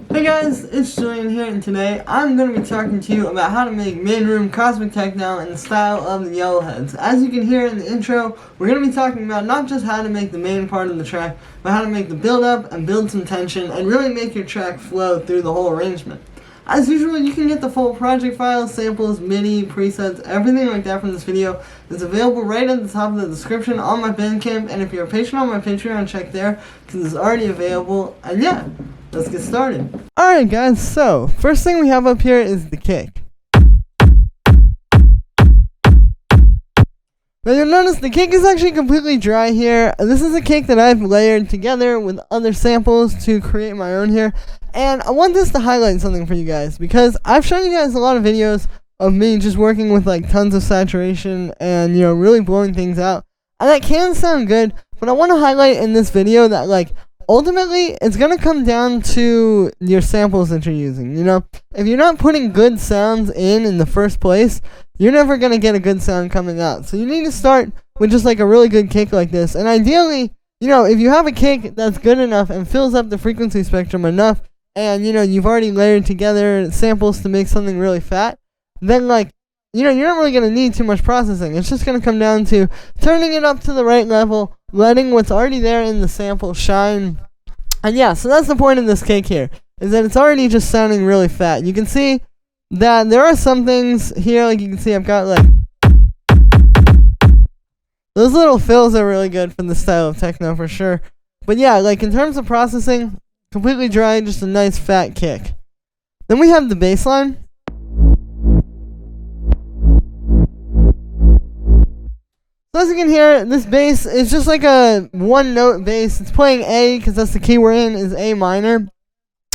Hey guys, it's Julian here, and today I'm going to be talking to you about how to make Mainroom Cosmic Techno in the style of the Yellowheads. As you can hear in the intro, we're going to be talking about not just how to make the main part of the track, but how to make the build up and build some tension and really make your track flow through the whole arrangement. As usual, you can get the full project files, samples, MIDI, presets, everything like that from this video. It's available right at the top of the description on my Bandcamp, and if you're a patron on my Patreon, check there, because it's already available. And yeah, let's get started. Alright guys, so first thing we have up here is the kick. Now you'll notice the kick is actually completely dry here. This is a kick that I've layered together with other samples to create my own here. And I want this to highlight something for you guys, because I've shown you guys a lot of videos of me just working with like tons of saturation and, you know, really blowing things out. And that can sound good, but I want to highlight in this video that like ultimately it's going to come down to your samples that you're using. You know, if you're not putting good sounds in the first place, you're never going to get a good sound coming out. So you need to start with just like a really good kick like this. And ideally, you know, if you have a kick that's good enough and fills up the frequency spectrum enough, and, you know, you've already layered together samples to make something really fat, then, like, you know, you're not really going to need too much processing. It's just going to come down to turning it up to the right level, letting what's already there in the sample shine. And yeah, so that's the point of this kick here, is that it's already just sounding really fat. You can see that there are some things here, like you can see I've got, like, those little fills are really good for the style of techno for sure. But yeah, like, in terms of processing, completely dry, just a nice fat kick. Then we have the bass line. So as you can hear, this bass is just like a one note bass. It's playing A because that's the key we're in, is A minor.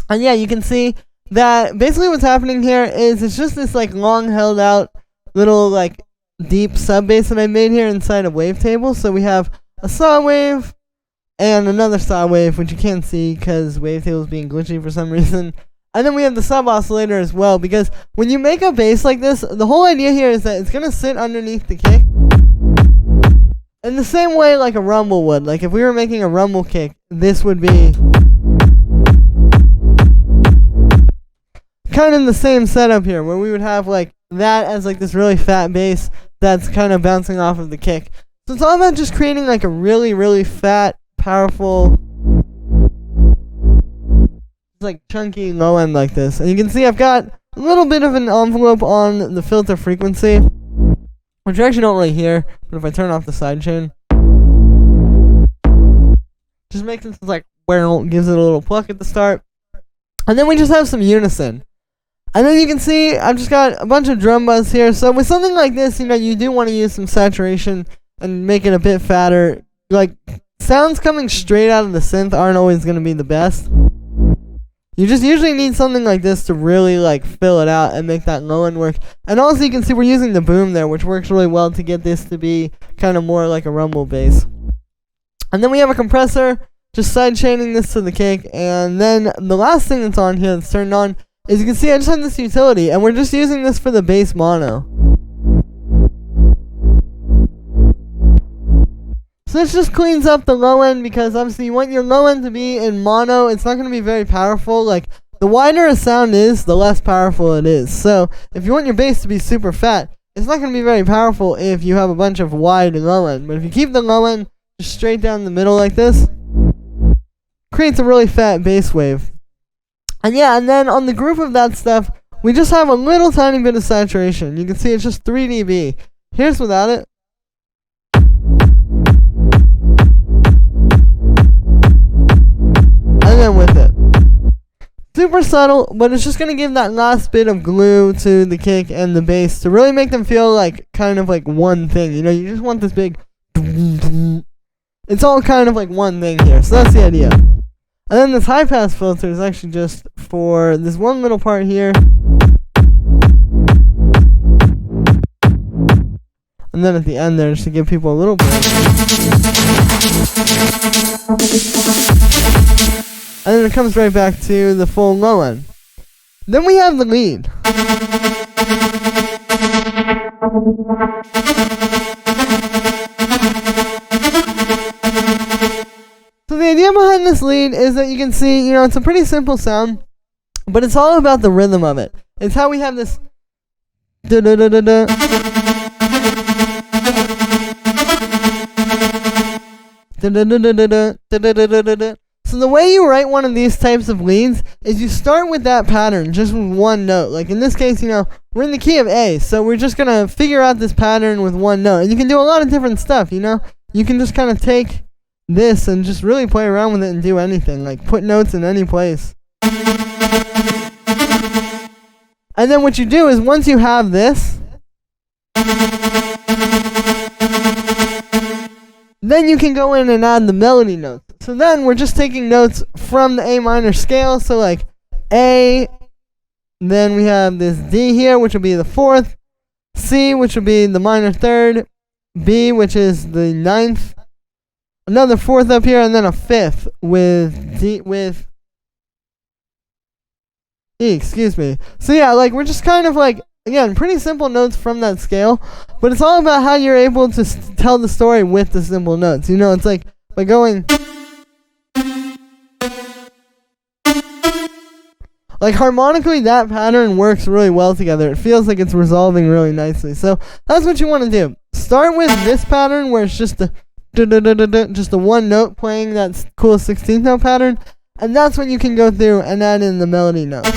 And yeah, you can see that basically what's happening here is it's just this like long held out little like deep sub bass that I made here inside a wavetable. So we have a saw wave and another saw wave, which you can't see because wavetable is being glitchy for some reason. And then we have the sub oscillator as well, because when you make a bass like this, the whole idea here is that it's going to sit underneath the kick in the same way like a rumble would. Like if we were making a rumble kick, this would be kind of the same setup here, where we would have like that as like this really fat bass that's kind of bouncing off of the kick. So it's all about just creating like a really, really fat, powerful, like chunky low end like this. And you can see I've got a little bit of an envelope on the filter frequency, which you actually don't really hear, but if I turn off the sidechain, just makes it like gives it a little pluck at the start. And then we just have some unison. And then you can see I've just got a bunch of drum buzz here. So with something like this, you know, you do want to use some saturation and make it a bit fatter. Like, sounds coming straight out of the synth aren't always going to be the best. You just usually need something like this to really like fill it out and make that low end work. And also you can see we're using the boom there, which works really well to get this to be kind of more like a rumble bass. And then we have a compressor, just side chaining this to the kick. And then the last thing that's on here that's turned on is you can see I just have this utility, and we're just using this for the bass mono. So this just cleans up the low end, because obviously you want your low end to be in mono. It's not going to be very powerful. Like, the wider a sound is, the less powerful it is. So if you want your bass to be super fat, it's not going to be very powerful if you have a bunch of wide low end. But if you keep the low end just straight down the middle like this, creates a really fat bass wave. And yeah, and then on the group of that stuff, we just have a little tiny bit of saturation. You can see it's just 3 dB. Here's without it. And then with it. Super subtle, but it's just going to give that last bit of glue to the kick and the bass to really make them feel like kind of like one thing. You know, you just want this big... It's all kind of like one thing here, so that's the idea. And then this high pass filter is actually just for this one little part here. And then at the end there, just to give people a little bit. And then it comes right back to the full low end. Then we have the lead. So the idea behind this lead is that you can see, you know, it's a pretty simple sound, but it's all about the rhythm of it. It's how we have this da-da-da-da-da. Da-da-da-da-da-da. Da-da-da-da-da-da. So the way you write one of these types of leads is you start with that pattern, just with one note. Like in this case, you know, we're in the key of A, so we're just going to figure out this pattern with one note. And you can do a lot of different stuff, you know. You can just kind of take this and just really play around with it and do anything. Like put notes in any place. And then what you do is once you have this, then you can go in and add the melody notes. So then we're just taking notes from the A minor scale. So like A, then we have this D here, which will be the 4th, C, which will be the minor 3rd, B, which is the 9th, another 4th up here, and then a 5th with D, with E, excuse me. So yeah, like we're just kind of like, again, pretty simple notes from that scale, but it's all about how you're able to tell the story with the simple notes. You know, it's like by going... Like harmonically, that pattern works really well together. It feels like it's resolving really nicely. So that's what you want to do. Start with this pattern where it's just the just the one note playing that cool 16th note pattern, and that's when you can go through and add in the melody notes.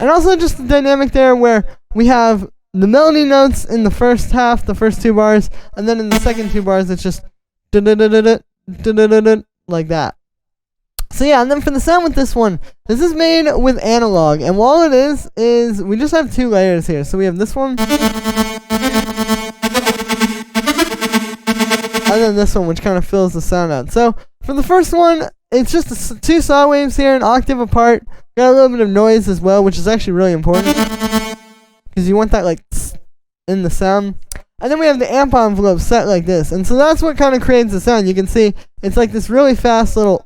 And also just the dynamic there where we have the melody notes in the first half, the first 2 bars, and then in the second 2 bars it's just like that. So yeah, and then for the sound with this one, this is made with analog, and all it is we just have 2 layers here. So we have this one, and then this one, which kind of fills the sound out. So for the first one, it's just 2 saw waves here, an octave apart. Got a little bit of noise as well, which is actually really important, because you want that like in the sound. And then we have the amp envelope set like this. And so that's what kind of creates the sound. You can see it's like this really fast little...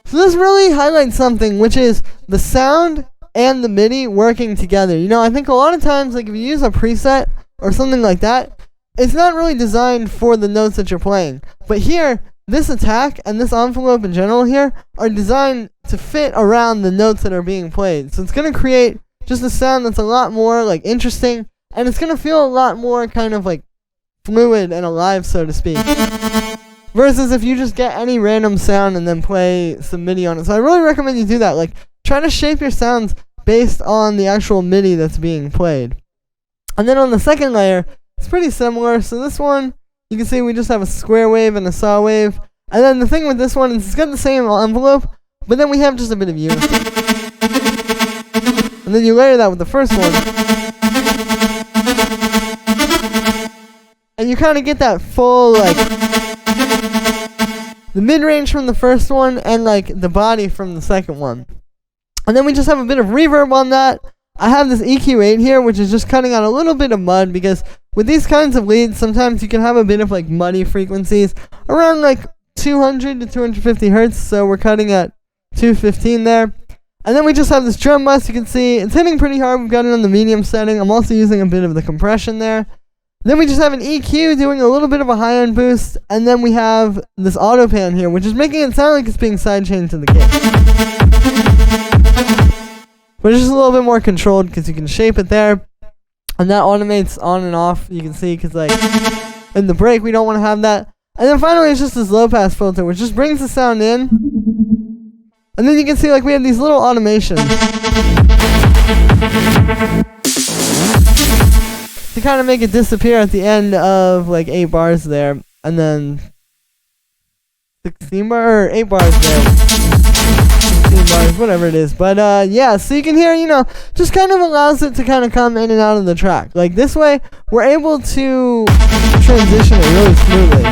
So this really highlights something, which is the sound and the MIDI working together. You know, I think a lot of times, like if you use a preset or something like that, it's not really designed for the notes that you're playing. But here, this attack and this envelope in general here are designed to fit around the notes that are being played. So it's going to create just a sound that's a lot more like interesting. And it's going to feel a lot more kind of like fluid and alive, so to speak. Versus if you just get any random sound and then play some MIDI on it. So I really recommend you do that. Like, try to shape your sounds based on the actual MIDI that's being played. And then on the second layer, it's pretty similar. So this one, you can see we just have a square wave and a saw wave. And then the thing with this one is it's got the same envelope, but then we have just a bit of unison. And then you layer that with the first one. And you kind of get that full, like, the mid-range from the first one and, like, the body from the second one. And then we just have a bit of reverb on that. I have this EQ8 here, which is just cutting out a little bit of mud, because with these kinds of leads, sometimes you can have a bit of, like, muddy frequencies around, like, 200 to 250 hertz, so we're cutting at 215 there. And then we just have this drum bus. You can see it's hitting pretty hard. We've got it on the medium setting. I'm also using a bit of the compression there. Then we just have an EQ doing a little bit of a high-end boost. And then we have this auto pan here, which is making it sound like it's being sidechained to the kick. But it's just a little bit more controlled because you can shape it there. And that automates on and off, you can see, because like in the break, we don't want to have that. And then finally, it's just this low-pass filter, which just brings the sound in. And then you can see like we have these little automations to kind of make it disappear at the end of like 8 bars there, and then 16 bar or 8 bars there, 16 bars, whatever it is. But yeah, so you can hear, you know, just kind of allows it to kind of come in and out of the track. Like this way, we're able to transition it really smoothly.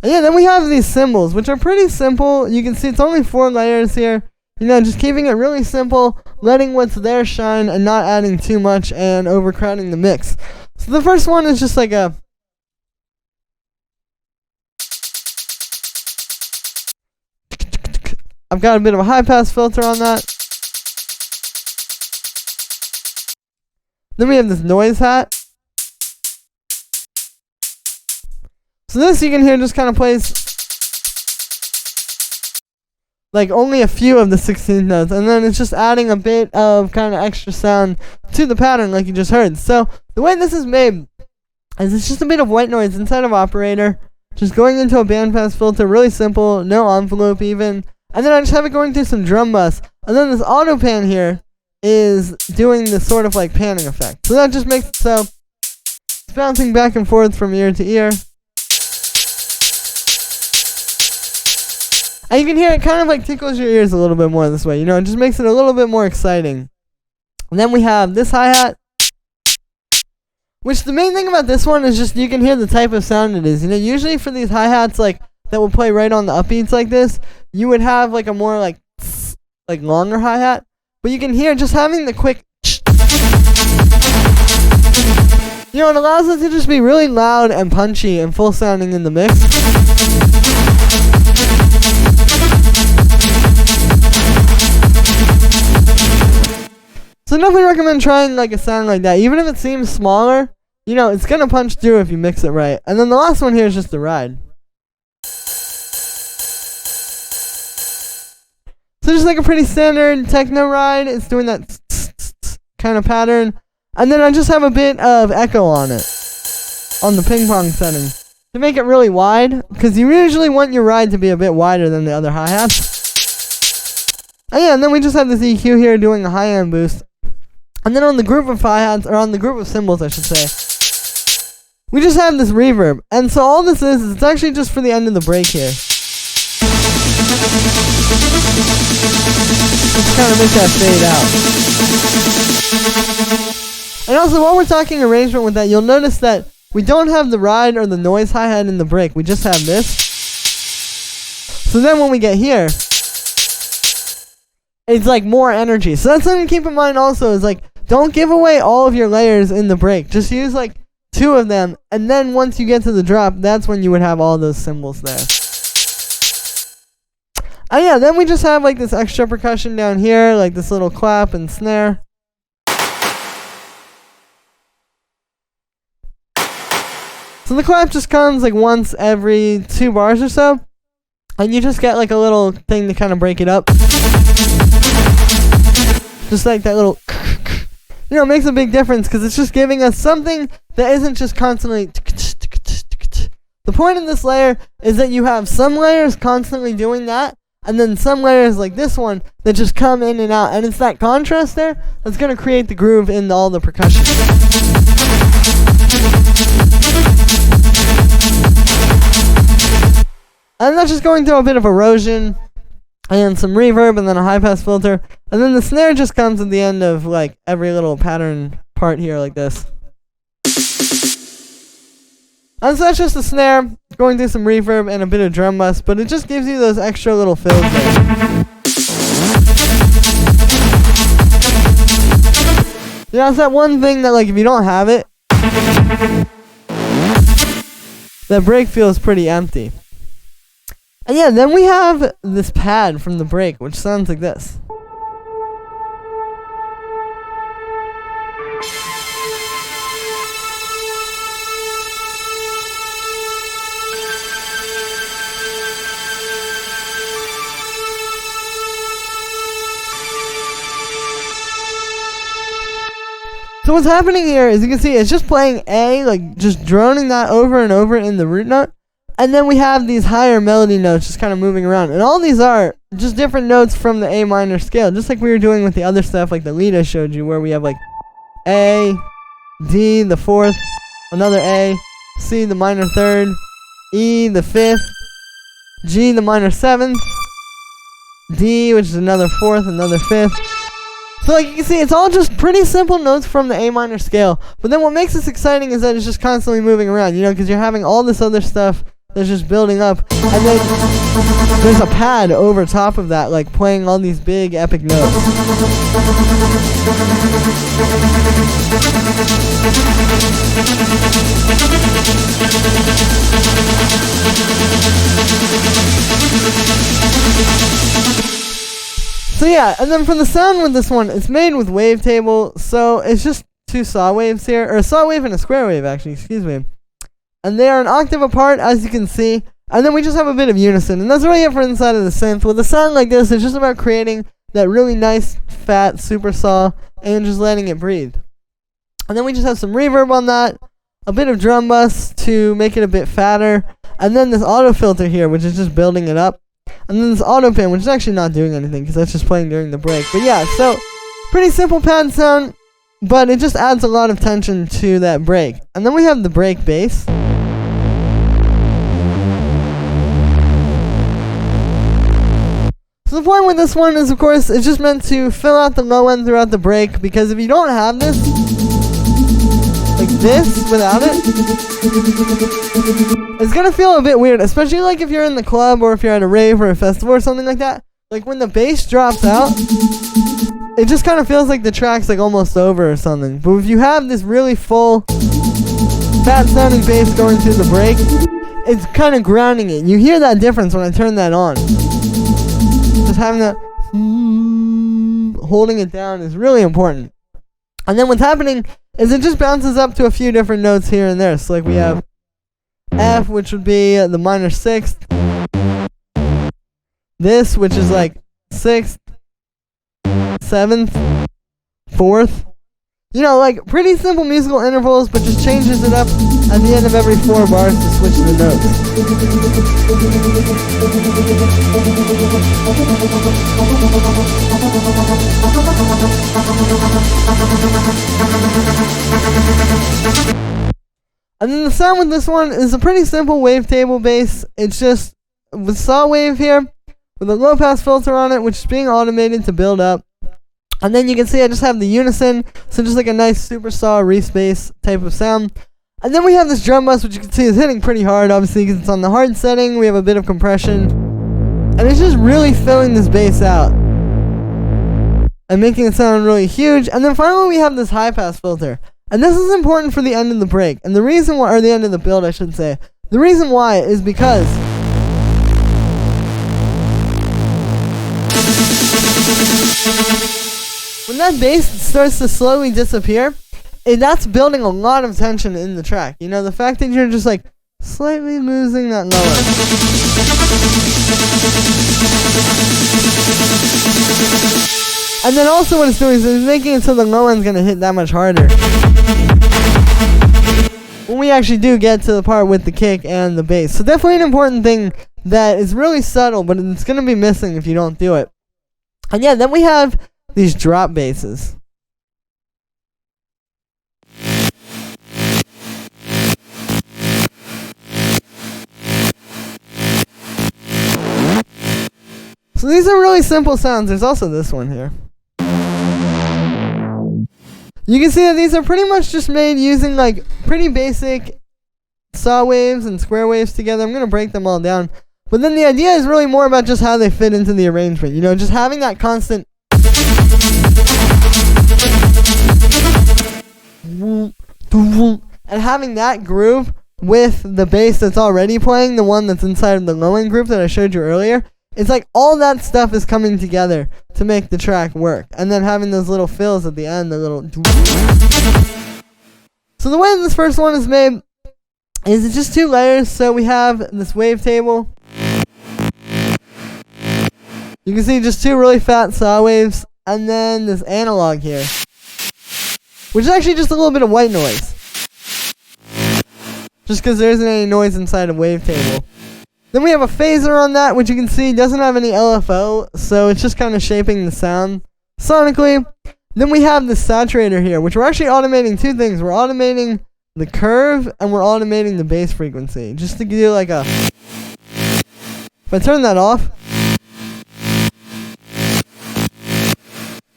And yeah, then we have these cymbals, which are pretty simple. You can see it's only 4 layers here. You know, just keeping it really simple, letting what's there shine, and not adding too much and overcrowding the mix. So the first one is just like a... I've got a bit of a high-pass filter on that. Then we have this noise hat. So this you can hear just kind of plays like only a few of the 16th notes, and then it's just adding a bit of kind of extra sound to the pattern like you just heard. So the way this is made is it's just a bit of white noise inside of operator, just going into a bandpass filter, really simple, no envelope even, and then I just have it going through some drum bus, and then this auto pan here is doing this sort of like panning effect. So that just makes it so it's bouncing back and forth from ear to ear. And you can hear it kind of like tickles your ears a little bit more this way. You know, it just makes it a little bit more exciting. And then we have this hi-hat, which the main thing about this one is just you can hear the type of sound it is. You know, usually for these hi-hats like that will play right on the upbeats like this, you would have like a more like longer hi-hat. But you can hear just having the quick, you know, it allows it to just be really loud and punchy and full sounding in the mix. So definitely recommend trying like a sound like that. Even if it seems smaller, you know, it's gonna punch through if you mix it right. And then the last one here is just the ride. So just like a pretty standard techno ride, it's doing that kind of pattern. And then I just have a bit of echo on it, on the ping pong setting, to make it really wide, because you usually want your ride to be a bit wider than the other hi-hats. And yeah, and then we just have this EQ here doing a high-end boost. And then on the group of hi-hats, or on the group of cymbals I should say, we just have this reverb. And so all this is it's actually just for the end of the break here. Just kind of make that fade out. And also while we're talking arrangement with that, you'll notice that we don't have the ride or the noise hi-hat in the break. We just have this. So then when we get here, it's like more energy. So that's something to keep in mind also, is like, don't give away all of your layers in the break. Just use like 2 of them, and then once you get to the drop, that's when you would have all those cymbals there. And yeah, then we just have like this extra percussion down here, like this little clap and snare. So the clap just comes like once every 2 bars or so, and you just get like a little thing to kind of break it up. Just like that little, you know, it makes a big difference because it's just giving us something that isn't just constantly. The point of this layer is that you have some layers constantly doing that, and then some layers like this one that just come in and out, and it's that contrast there that's going to create the groove in all the percussion. And that's just going through a bit of erosion and some reverb and then a high pass filter. And then the snare just comes at the end of like every little pattern part here like this. And so that's just the snare going through some reverb and a bit of drum bus, but it just gives you those extra little fills there. Yeah, it's that one thing that like if you don't have it, that break feels pretty empty. And yeah, then we have this pad from the break, which sounds like this. So what's happening here is, you can see it's just playing A, like just droning that over and over in the root note. And then we have these higher melody notes just kind of moving around. And all these are just different notes from the A minor scale, just like we were doing with the other stuff like the lead I showed you, where we have like A, D, the fourth, another A, C, the minor third, E, the fifth, G, the minor seventh, D, which is another fourth, another fifth. So like you can see, it's all just pretty simple notes from the A minor scale. But then what makes this exciting is that it's just constantly moving around, you know, because you're having all this other stuff that's just building up. And then there's a pad over top of that, like playing all these big epic notes. So yeah, and then for the sound with this one, it's made with wavetable, so it's just two saw waves here, or a saw wave and a square wave actually, excuse me. And they are an octave apart, as you can see, and then we just have a bit of unison, and that's really it for inside of the synth. With a sound like this, it's just about creating that really nice, fat super saw, and just letting it breathe. And then we just have some reverb on that, a bit of drum bus to make it a bit fatter, and then this auto filter here, which is just building it up. And then this auto pan, which is actually not doing anything because that's just playing during the break. But yeah, so pretty simple pad sound, but it just adds a lot of tension to that break. And then we have the break bass. So the point with this one is, of course, it's just meant to fill out the low end throughout the break, because if you don't have this, like this, without it, it's gonna feel a bit weird, especially like if you're in the club or if you're at a rave or a festival or something like that. Like when the bass drops out, it just kind of feels like the track's like almost over or something. But if you have this really full, fat sounding bass going through the break, it's kind of grounding it. You hear that difference when I turn that on. Just having that holding it down is really important. And then what's happening is it just bounces up to a few different notes here and there. So like we have F, which would be the minor sixth. This, which is like sixth, seventh, fourth. You know, like pretty simple musical intervals, but just changes it up at the end of every 4 bars to switch the notes. And then the sound with this one is a pretty simple wavetable bass. It's just with saw wave here, with a low pass filter on it, which is being automated to build up. And then you can see I just have the unison, so just like a nice super saw respace type of sound. And then we have this drum bus, which you can see is hitting pretty hard, obviously, because it's on the hard setting. We have a bit of compression, and it's just really filling this bass out and making it sound really huge. And then finally we have this high pass filter, and this is important for the end of the break. And the reason why, or the end of the build, I should say, the reason why is because when that bass starts to slowly disappear, that's building a lot of tension in the track. You know, the fact that you're just like slightly losing that low end. And then also what it's doing is it's making it so the low end's gonna hit that much harder when we actually do get to the part with the kick and the bass. So definitely an important thing that is really subtle, but it's gonna be missing if you don't do it. And yeah, then we have these drop basses. So these are really simple sounds. There's also this one here. You can see that these are pretty much just made using like pretty basic saw waves and square waves together. I'm going to break them all down. But then the idea is really more about just how they fit into the arrangement. You know, just having that constant and having that groove with the bass that's already playing, the one that's inside of the low end group that I showed you earlier. It's like all that stuff is coming together to make the track work. And then having those little fills at the end, the little... So the way this first one is made is it's just 2 layers. So we have this wavetable. You can see just 2 really fat saw waves. And then this analog here, which is actually just a little bit of white noise. Just because there isn't any noise inside a wavetable. Then we have a phaser on that, which you can see doesn't have any LFO, so it's just kind of shaping the sound sonically. Then we have the saturator here, which we're actually automating 2 things. We're automating the curve, and we're automating the bass frequency. Just to do like a... If I turn that off,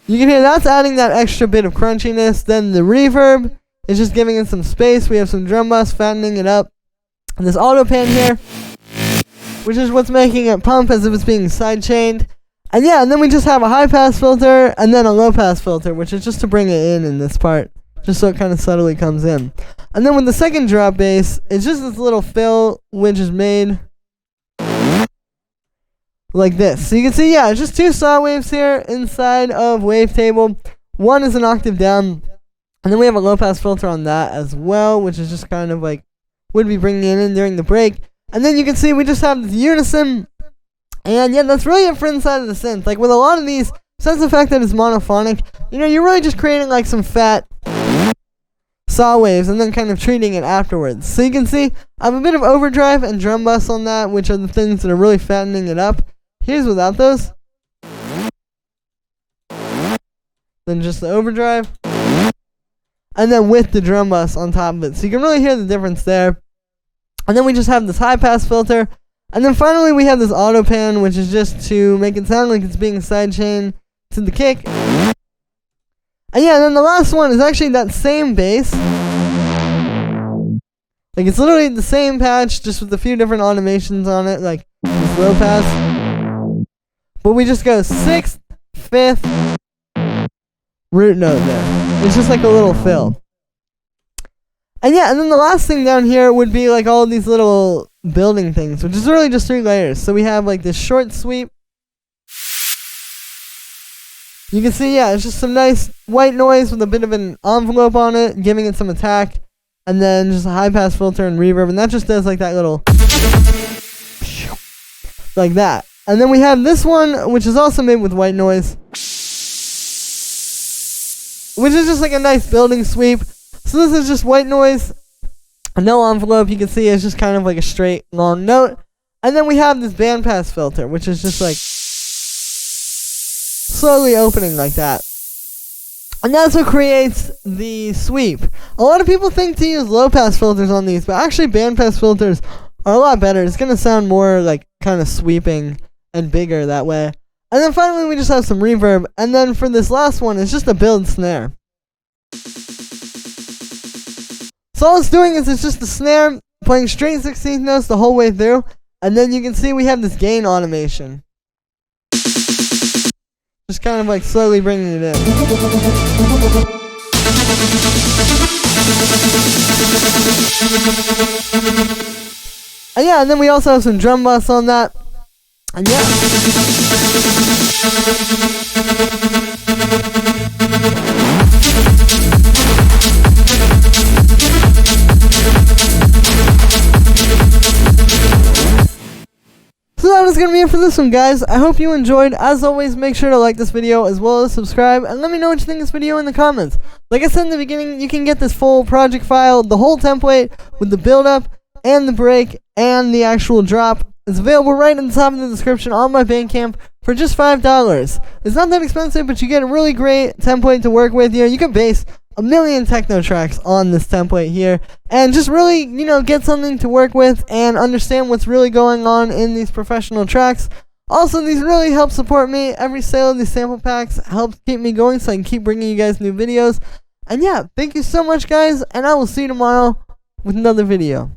you can hear that's adding that extra bit of crunchiness. Then the reverb is just giving it some space. We have some drum bus fattening it up. And this auto pan here, which is what's making it pump as if it's being sidechained. And yeah, and then we just have a high pass filter and then a low pass filter, which is just to bring it in this part, just so it kind of subtly comes in. And then with the second drop bass, it's just this little fill, which is made like this. So you can see, yeah, it's just 2 saw waves here inside of wavetable. One is an octave down, and then we have a low pass filter on that as well, which is just kind of like would be bringing it in during the break. And then you can see we just have this unison. And yeah, that's really it for inside of the synth. Like with a lot of these, besides the fact that it's monophonic, you know, you're really just creating like some fat saw waves and then kind of treating it afterwards. So you can see I have a bit of overdrive and drum bus on that, which are the things that are really fattening it up. Here's without those. Then just the overdrive. And then with the drum bus on top of it. So you can really hear the difference there. And then we just have this high pass filter. And then finally we have this auto pan, which is just to make it sound like it's being sidechained to the kick. And yeah, and then the last one is actually that same bass. Like it's literally the same patch, just with a few different automations on it, like this low pass. But we just go 6th, 5th, root note there. It's just like a little fill. And yeah, and then the last thing down here would be like all of these little building things, which is really just 3 layers. So we have like this short sweep. You can see, yeah, it's just some nice white noise with a bit of an envelope on it, giving it some attack. And then just a high pass filter and reverb, and that just does like that little... like that. And then we have this one, which is also made with white noise, which is just like a nice building sweep. So this is just white noise, no envelope. You can see it's just kind of like a straight long note. And then we have this bandpass filter, which is just like slowly opening like that. And that's what creates the sweep. A lot of people think to use low pass filters on these, but actually bandpass filters are a lot better. It's going to sound more like kind of sweeping and bigger that way. And then finally we just have some reverb. And then for this last one, it's just a build snare. So all it's doing is it's just the snare playing straight 16th notes the whole way through. And then you can see we have this gain automation. Just kind of like slowly bringing it in. And yeah, and then we also have some drum bus on that. And yeah. So that is going to be it for this one, guys. I hope you enjoyed. As always, make sure to like this video as well as subscribe. And let me know what you think of this video in the comments. Like I said in the beginning, you can get this full project file, the whole template with the build-up and the break and the actual drop. It's available right in the top of the description on my Bandcamp for just $5. It's not that expensive, but you get a really great template to work with. You can base a million techno tracks on this template here and just really, get something to work with and understand what's really going on in these professional tracks. Also, these really help support me. Every sale of these sample packs helps keep me going so I can keep bringing you guys new videos. And yeah, thank you so much, guys, and I will see you tomorrow with another video.